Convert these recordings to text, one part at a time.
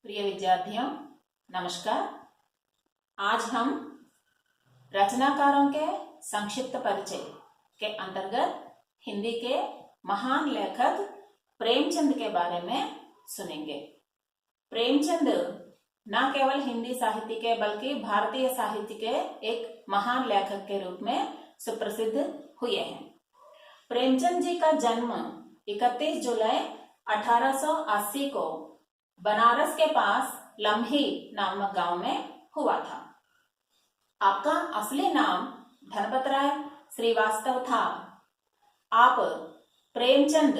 प्रिय विद्यार्थियों, नमस्कार। आज हम रचनाकारों के संक्षिप्त परिचय के अंतर्गत हिंदी के महान लेखक प्रेमचंद के बारे में सुनेंगे। प्रेमचंद न केवल हिंदी साहित्य के बल्कि भारतीय साहित्य के एक महान लेखक के रूप में सुप्रसिद्ध हुए हैं। प्रेमचंद जी का जन्म 31 जुलाई 1880 को बनारस के पास लम्ही नामक गांव में हुआ था। आपका असली नाम धनपत राय श्रीवास्तव था। आप प्रेमचंद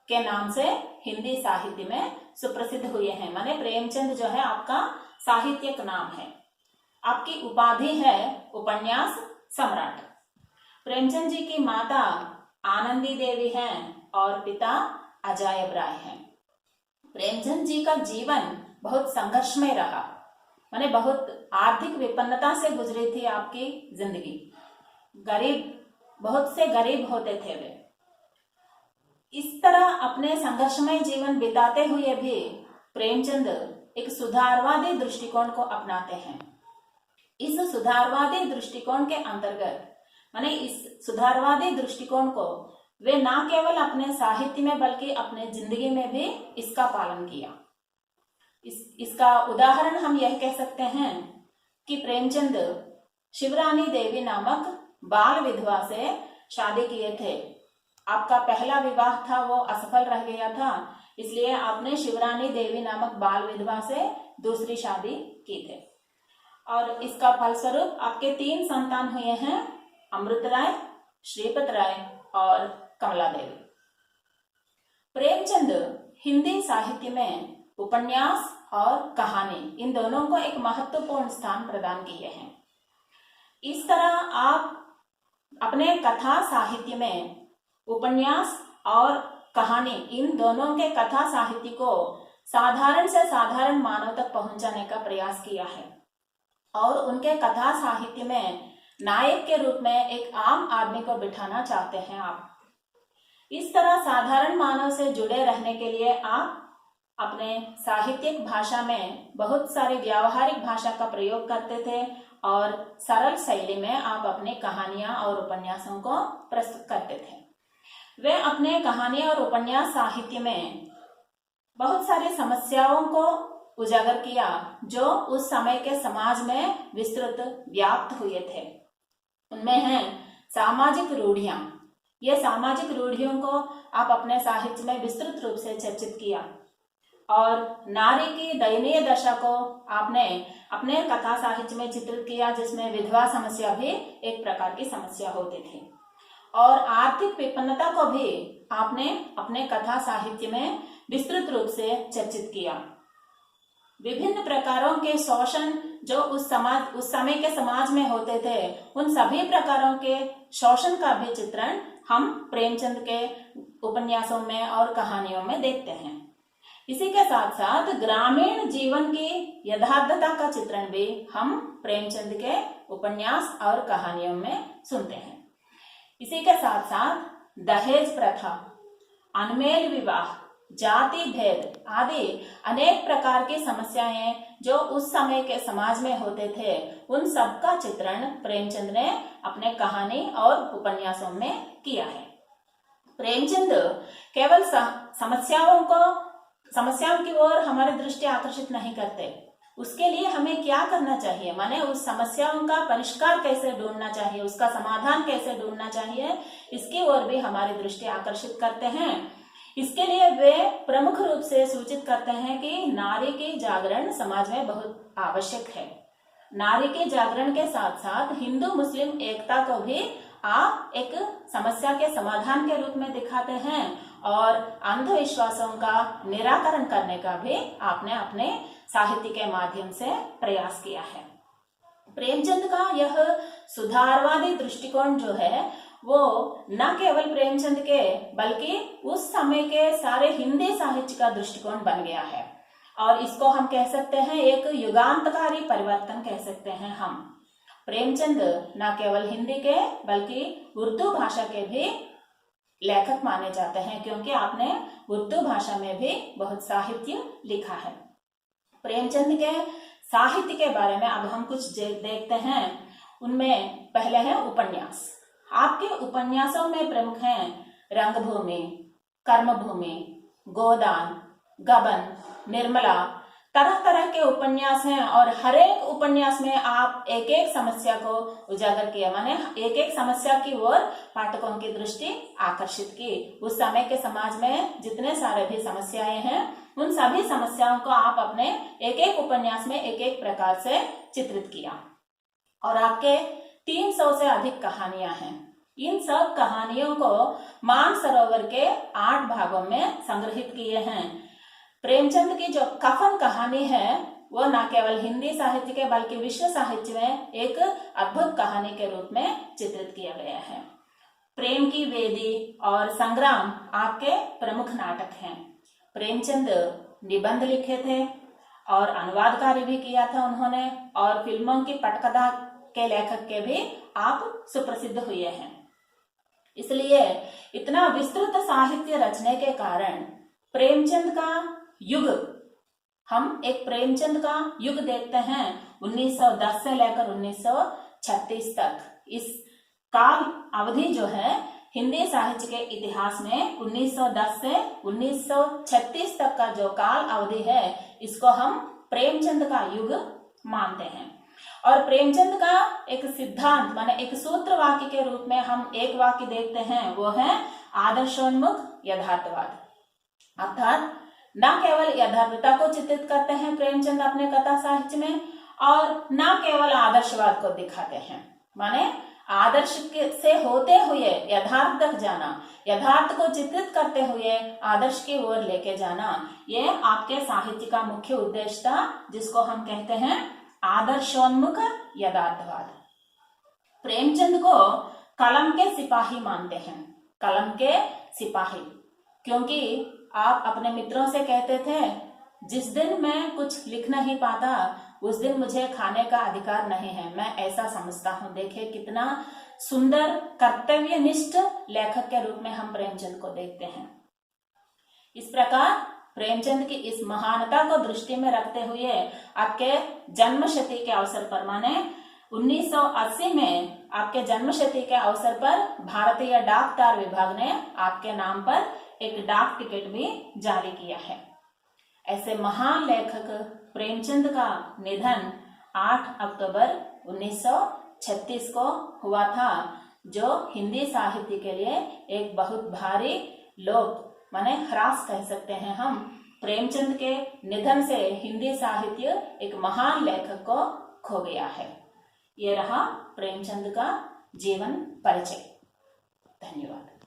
के नाम से हिंदी साहित्य में सुप्रसिद्ध हुए हैं। माने प्रेमचंद जो है आपका साहित्यिक नाम है। आपकी उपाधि है उपन्यास सम्राट। प्रेमचंद जी की माता आनंदी देवी हैं और पिता अजायब राय हैं। प्रेमचंद जी का जीवन बहुत संघर्षमय रहा। माने बहुत आर्थिक विपन्नता से गुजरी थी आपकी जिंदगी। बहुत से गरीब होते थे वे। इस तरह अपने संघर्षमय जीवन बिताते हुए भी प्रेमचंद एक सुधारवादी दृष्टिकोण को अपनाते हैं। इस सुधारवादी दृष्टिकोण के अंतर्गत माने इस सुधारवादी दृष्टिकोण को वे न केवल अपने साहित्य में बल्कि अपने जिंदगी में भी इसका पालन किया। इसका उदाहरण हम यह कह सकते हैं कि प्रेमचंद शिवरानी देवी नामक बाल विधवा से शादी किए थे। आपका पहला विवाह था वो असफल रह गया था, इसलिए आपने शिवरानी देवी नामक बाल विधवा से दूसरी शादी की थी और इसका फलस्वरूप आपके 3 संतान हुए हैं, अमृत राय, श्रीपत राय और कमला देवी। प्रेमचंद हिंदी साहित्य में उपन्यास और कहानी इन दोनों को एक महत्वपूर्ण स्थान प्रदान किए हैं। इस तरह आप अपने कथा साहित्य में उपन्यास और कहानी इन दोनों के कथा साहित्य को साधारण से साधारण मानव तक पहुंचाने का प्रयास किया है और उनके कथा साहित्य में नायक के रूप में एक आम आदमी को बिठाना चाहते हैं आप। इस तरह साधारण मानव से जुड़े रहने के लिए आप अपने साहित्यिक भाषा में बहुत सारी व्यावहारिक भाषा का प्रयोग करते थे और सरल शैली में आप अपनी कहानियां और उपन्यासों को प्रस्तुत करते थे। वे अपने कहानी और उपन्यास साहित्य में बहुत सारी समस्याओं को उजागर किया जो उस समय के समाज में विस्तृत व्याप्त हुए थे। उनमें हैं सामाजिक रूढ़ियां। ये सामाजिक रूढ़ियों को आप अपने साहित्य में विस्तृत रूप से चर्चित किया और नारी की दयनीय दशा को आपने अपने कथा साहित्य में चित्रित किया, जिसमें विधवा समस्या भी एक प्रकार की समस्या होती थी और आर्थिक विपन्नता को भी आपने अपने कथा साहित्य में विस्तृत रूप से चर्चित किया। विभिन्न प्रकारों के शोषण जो उस समय के समाज में होते थे, उन सभी प्रकारों के शोषण का भी चित्रण हम प्रेमचंद के उपन्यासों में और कहानियों में देखते हैं। इसी के साथ साथ ग्रामीण जीवन की यथार्थता का चित्रण भी हम प्रेमचंद के उपन्यास और कहानियों में सुनते हैं। इसी के साथ साथ दहेज प्रथा, अनमेल विवाह, जाति भेद आदि अनेक प्रकार की समस्याएं जो उस समय के समाज में होते थे, उन सब का चित्रण प्रेमचंद ने अपने कहानी और उपन्यासों में किया है। प्रेमचंद केवल समस्याओं की ओर हमारी दृष्टि आकर्षित नहीं करते। उसके लिए हमें क्या करना चाहिए, माने उस समस्याओं का परिष्कार कैसे ढूंढना चाहिए, उसका समाधान कैसे ढूंढना चाहिए, इसकी ओर भी हमारी दृष्टि आकर्षित करते हैं। इसके लिए वे प्रमुख रूप से सूचित करते हैं कि नारी की जागरण समाज में बहुत आवश्यक है। नारी के जागरण के साथ साथ हिंदू मुस्लिम एकता को भी आप एक समस्या के समाधान के रूप में दिखाते हैं और अंधविश्वासों का निराकरण करने का भी आपने अपने साहित्य के माध्यम से प्रयास किया है। प्रेमचंद का यह सुधारवादी दृष्टिकोण जो है वो न केवल प्रेमचंद के बल्कि उस समय के सारे हिंदी साहित्य का दृष्टिकोण बन गया है और इसको हम कह सकते हैं एक युगांतकारी परिवर्तन कह सकते हैं हम। प्रेमचंद न केवल हिंदी के बल्कि उर्दू भाषा के भी लेखक माने जाते हैं, क्योंकि आपने उर्दू भाषा में भी बहुत साहित्य लिखा है। प्रेमचंद के साहित्य के बारे में अब हम कुछ देखते हैं। उनमें पहले है उपन्यास। आपके उपन्यासों में प्रमुख हैं रंगभूमि, कर्मभूमि, गोदान, गबन, निर्मला। तरह तरह के उपन्यास हैं और हर एक उपन्यास में आप एक एक समस्या को उजागर किया, माने एक एक समस्या की ओर पाठकों की दृष्टि आकर्षित की। उस समय के समाज में जितने सारे भी समस्याएं हैं उन सभी समस्याओं को आप अपने एक एक उपन्यास में एक एक प्रकार से चित्रित किया। और आपके 300 से अधिक कहानियां हैं। इन सब कहानियों को मानसरोवर के 8 भागों में संग्रहित किए हैं। प्रेमचंद की जो कफन कहानी है वो न केवल हिंदी साहित्य के बल्कि विश्व साहित्य में एक अद्भुत कहानी के रूप में चित्रित किया गया है। प्रेम की वेदी और संग्राम आपके प्रमुख नाटक हैं। प्रेमचंद निबंध लिखे थे और अनुवाद कार्य भी किया था उन्होंने, और फिल्मों की पटकथा के लेखक के भी आप सुप्रसिद्ध हुए हैं। इसलिए इतना विस्तृत साहित्य रचने के कारण प्रेमचंद का युग, हम एक प्रेमचंद का युग देखते हैं 1910 से लेकर 1936 तक। इस काल अवधि जो है हिंदी साहित्य के इतिहास में 1910 से 1936 तक का जो काल अवधि है इसको हम प्रेमचंद का युग मानते हैं। और प्रेमचंद का एक सिद्धांत माने एक सूत्र वाक्य के रूप में हम एक वाक्य देखते हैं, वो है आदर्शोन्मुख यथार्थवाद। अर्थात न केवल यथार्थता को चित्रित करते हैं प्रेमचंद अपने कथा साहित्य में, और न केवल आदर्शवाद को दिखाते हैं, माने आदर्श से होते हुए यथार्थ तक जाना, यथार्थ को चित्रित करते हुए आदर्श की ओर लेके जाना, ये आपके साहित्य का मुख्य उद्देश्य था, जिसको हम कहते हैं आदर्शोन्मुख यथार्थवाद। प्रेमचंद को कलम के सिपाही मानते हैं, कलम के सिपाही, क्योंकि आप अपने मित्रों से कहते थे जिस दिन मैं कुछ लिख नहीं पाता उस दिन मुझे खाने का अधिकार नहीं है, मैं ऐसा समझता हूँ। देखिए कितना सुंदर कर्तव्यनिष्ठ लेखक के रूप में हम प्रेमचंद को देखते हैं। इस प्रकार प्रेमचंद की इस महानता को दृष्टि में रखते हुए आपके जन्मशती के अवसर पर, माने 1980 में आपके जन्मशती के अवसर पर भारतीय डाक तार विभाग ने आपके नाम पर एक डाक टिकट भी जारी किया है। ऐसे महान लेखक प्रेमचंद का निधन 8 अक्टूबर 1936 को हुआ था, जो हिंदी साहित्य के लिए एक बहुत भारी लोक माने ह्रास कह सकते हैं हम। प्रेमचंद के निधन से हिंदी साहित्य एक महान लेखक को खो गया है। ये रहा प्रेमचंद का जीवन परिचय। धन्यवाद।